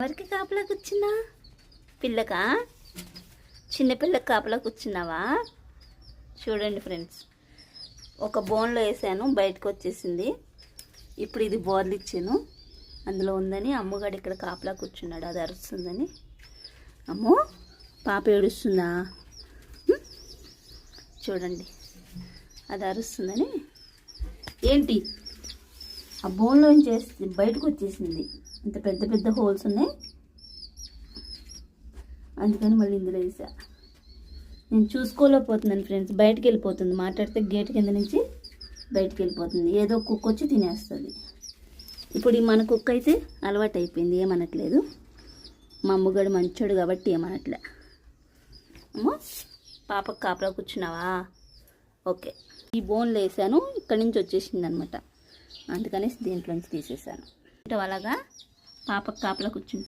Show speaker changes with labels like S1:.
S1: ఎవరికి కాపలా కూర్చున్నా? పిల్లకా? చిన్నపిల్లకి కాపలా కూర్చున్నావా? చూడండి ఫ్రెండ్స్, ఒక బోన్లో వేసాను, బయటకు వచ్చేసింది. ఇప్పుడు ఇది బోర్లు ఇచ్చాను, అందులో ఉందని అమ్మగాడు ఇక్కడ కాపలా కూర్చున్నాడు. అది అరుస్తుందని. అమ్మో, పాప ఏడుస్తుందా? చూడండి, అది అరుస్తుందని. ఏంటి ఆ బోన్లో చేసి బయటకు వచ్చేసింది. ఇంత పెద్ద పెద్ద హోల్స్ ఉన్నాయి, అందుకని మళ్ళీ ఇందులో వేసా. నేను చూసుకోలేకపోతున్నాను ఫ్రెండ్స్. బయటకు వెళ్ళిపోతుంది, మాట్లాడితే గేట్ కింద నుంచి బయటకు వెళ్ళిపోతుంది. ఏదో కుక్క వచ్చి తినేస్తుంది. ఇప్పుడు ఈ మన కుక్క అయితే అలవాటు అయిపోయింది, ఏమనట్లేదు. మా అమ్మగాడు మంచోడు కాబట్టి ఏమనట్లే. అమ్మో, పాపకు కాపలా కూర్చున్నావా? ఓకే, ఈ బోన్లు వేసాను, ఇక్కడి నుంచి వచ్చేసింది అనమాట. అందుకని దీంట్లోంచి తీసేసాను. అలాగా పాపకు కాపలా కూర్చుంది.